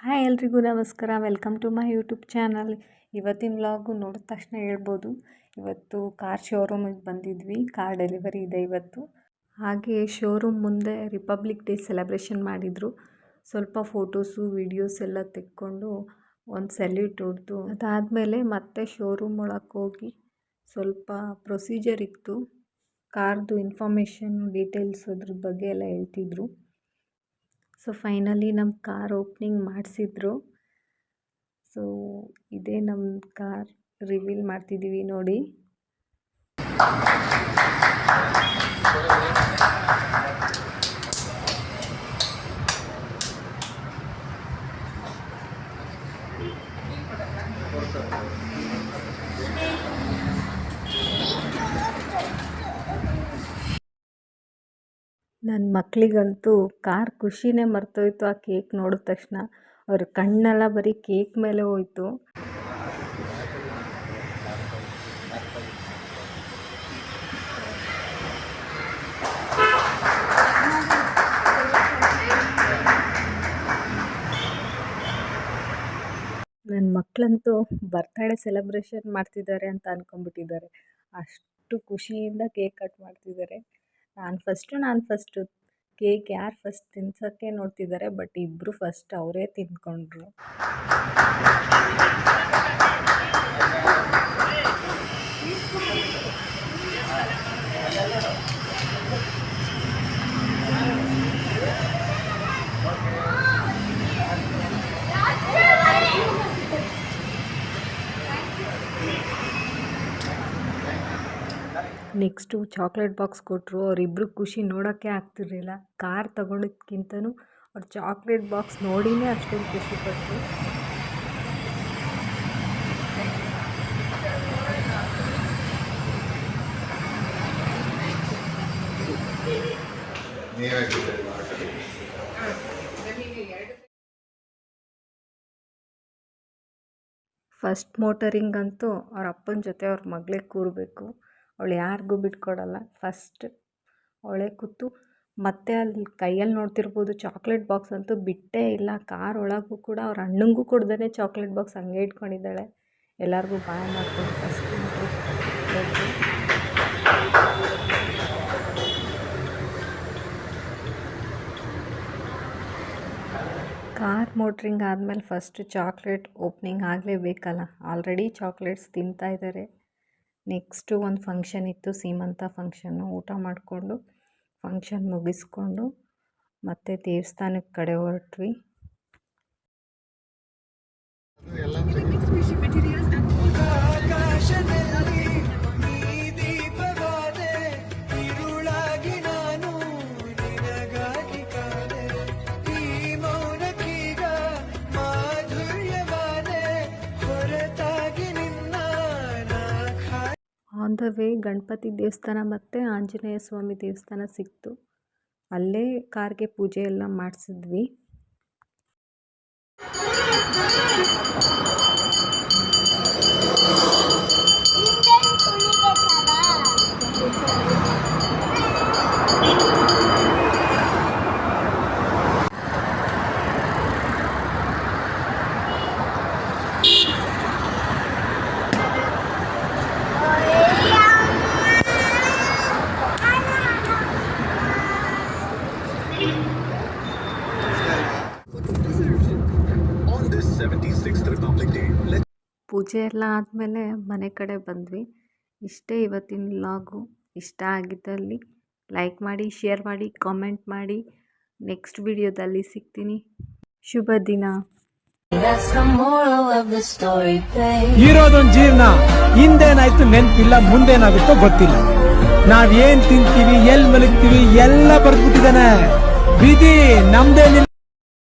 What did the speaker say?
Hi ಎಲ್ರಿಗೂ ನಮಸ್ಕಾರ. Welcome to my YouTube channel. ಇವತ್ತಿನ ವ್ಲಾಗು ನೋಡಿದ ತಕ್ಷಣ ಹೇಳ್ಬೋದು, ಇವತ್ತು ಕಾರ್ ಶೋರೂಮಿಗೆ ಬಂದಿದ್ವಿ. ಕಾರ್ ಡೆಲಿವರಿ ಇದೆ ಇವತ್ತು. ಹಾಗೆ ಶೋರೂಮ್ ಮುಂದೆ ರಿಪಬ್ಲಿಕ್ ಡೇ ಸೆಲೆಬ್ರೇಷನ್ ಮಾಡಿದರು. ಸ್ವಲ್ಪ ಫೋಟೋಸು ವೀಡಿಯೋಸ್ ಎಲ್ಲ ತೆಕ್ಕೊಂಡು ಒಂದು ಸೆಲ್ಯೂಟ್ ಹೊಡೆದು ಅದಾದಮೇಲೆ ಮತ್ತೆ ಶೋರೂಮ್ ಒಳಗೆ ಹೋಗಿ ಸ್ವಲ್ಪ ಪ್ರೊಸೀಜರ್ ಇತ್ತು. ಕಾರ್ದು ಇನ್ಫಾರ್ಮೇಷನ್ ಡೀಟೇಲ್ಸ್ ಅದ್ರ ಬಗ್ಗೆ ಎಲ್ಲ ಹೇಳ್ತಿದ್ರು. ಸೊ ಫೈನಲಿ ನಮ್ಮ ಕಾರ್ ಓಪನಿಂಗ್ ಮಾಡಿಸಿದ್ರು. ಸೊ ಇದೇ ನಮ್ಮ ಕಾರ್ ರಿವೀಲ್ ಮಾಡ್ತಿದ್ದೀವಿ ನೋಡಿ. ನನ್ನ ಮಕ್ಕಳಿಗಂತೂ ಕಾರ್ ಖುಷಿನೇ ಮರ್ತೋಯ್ತು. ಆ ಕೇಕ್ ನೋಡಿದ ತಕ್ಷಣ ಅವ್ರ ಕಣ್ಣೆಲ್ಲ ಬರೀ ಕೇಕ್ ಮೇಲೆ ಹೋಯ್ತು. ನನ್ನ ಮಕ್ಕಳಂತೂ ಬರ್ತಡೇ ಸೆಲೆಬ್ರೇಷನ್ ಮಾಡ್ತಿದ್ದಾರೆ ಅಂತ ಅಂದ್ಕೊಂಡ್ಬಿಟ್ಟಿದ್ದಾರೆ. ಅಷ್ಟು ಖುಷಿಯಿಂದ ಕೇಕ್ ಕಟ್ ಮಾಡ್ತಿದ್ದಾರೆ. ನಾನು ಫಸ್ಟು ಕೇಕ್ ಯಾರು ಫಸ್ಟ್ ತಿನ್ಸೋಕ್ಕೆ ನೋಡ್ತಿದ್ದಾರೆ. ಬಟ್ ಇಬ್ಬರು ಫಸ್ಟ್ ಅವರೇ ತಿಂದ್ಕೊಂಡ್ರು. ನೆಕ್ಸ್ಟು ಚಾಕ್ಲೇಟ್ ಬಾಕ್ಸ್ ಕೊಟ್ಟರು. ಅವರಿಬ್ಬರು ಖುಷಿ ನೋಡೋಕ್ಕೆ ಆಗ್ತಿರಲಿಲ್ಲ. ಕಾರ್ ತೊಗೊಂಡೋದಕ್ಕಿಂತನೂ ಅವ್ರು ಚಾಕ್ಲೇಟ್ ಬಾಕ್ಸ್ ನೋಡಿನೇ ಅಷ್ಟೊಂದು ಖುಷಿಪಟ್ಟರು. ಫಸ್ಟ್ ಮೋಟರಿಂಗ್ ಅಂತೂ ಅವ್ರ ಅಪ್ಪನ ಜೊತೆ ಅವ್ರ ಮಗಳೇ ಕೂರಬೇಕು. ಅವಳು ಯಾರಿಗೂ ಬಿಟ್ಕೊಡಲ್ಲ. ಫಸ್ಟ್ ಅವಳೇ ಕೂತು ಮತ್ತೆ ಅಲ್ಲಿ ಕೈಯಲ್ಲಿ ನೋಡ್ತಿರ್ಬೋದು ಚಾಕ್ಲೇಟ್ ಬಾಕ್ಸ್ ಅಂತೂ ಬಿಟ್ಟೇ ಇಲ್ಲ. ಕಾರ್ ಒಳಗೂ ಕೂಡ ಅವ್ರ ಅಣ್ಣಂಗೂ ಕೊಡ್ದೇ ಚಾಕ್ಲೇಟ್ ಬಾಕ್ಸ್ ಹಂಗೆ ಇಟ್ಕೊಂಡಿದ್ದಾಳೆ. ಎಲ್ಲರಿಗೂ ಬಾಯ್ ಮಾಡ್ಕೊಂಡು ಫಸ್ಟ್ ಕಾರ್ ಮೋಟ್ರಿಂಗ್ ಆದಮೇಲೆ ಫಸ್ಟ್ ಚಾಕ್ಲೇಟ್ ಓಪನಿಂಗ್ ಆಗಲೇಬೇಕಲ್ಲ. ಆಲ್ರೆಡಿ ಚಾಕ್ಲೇಟ್ಸ್ ತಿಂತಾಯಿದ್ದಾರೆ. ನೆಕ್ಸ್ಟು ಒಂದು ಫಂಕ್ಷನ್ ಇತ್ತು, ಸೀಮಂತ ಫಂಕ್ಷನ್ನು. ಊಟ ಮಾಡಿಕೊಂಡು ಫಂಕ್ಷನ್ ಮುಗಿಸ್ಕೊಂಡು ಮತ್ತೆ ದೇವಸ್ಥಾನದ ಕಡೆ ಹೊರಟ್ವಿ. ಆನ್ ದ ವೇ ಗಣಪತಿ ದೇವಸ್ಥಾನ ಮತ್ತು ಆಂಜನೇಯ ಸ್ವಾಮಿ ದೇವಸ್ಥಾನ ಸಿಕ್ತು. ಅಲ್ಲೇ ಕಾರ್ಗೆ ಪೂಜೆ ಎಲ್ಲ ಮಾಡಿಸಿದ್ವಿ. ಪೂಜೆ ಎಲ್ಲ ಆದಮೇಲೆ ಮನೆ ಕಡೆ ಬಂದ್ವಿ. ಇಷ್ಟೇ ಇವತ್ತಿನ ವ್ಲಾಗು. ಇಷ್ಟ ಆಗಿದ್ದಲ್ಲಿ ಲೈಕ್ ಮಾಡಿ, ಶೇರ್ ಮಾಡಿ, ಕಾಮೆಂಟ್ ಮಾಡಿ. ನೆಕ್ಸ್ಟ್ ವಿಡಿಯೋದಲ್ಲಿ ಸಿಗ್ತೀನಿ. ಶುಭ ದಿನ. ಇರೋದೊಂದು ಜೀವನ, ಹಿಂದೇನಾಯ್ತು ನೆನಪಿಲ್ಲ, ಮುಂದೇನಾಗುತ್ತೋ ಗೊತ್ತಿಲ್ಲ. ನಾವೇನ್ ತಿಂತೀವಿ, ಎಲ್ಲಿ ಮಲಗ್ತೀವಿ ಎಲ್ಲ ಬರ್ದ್ಬಿಟ್ಟಿದ್ದಾನೆ. ವಿಧಿ ನಮ್ದೇನಿಲ್ಲ.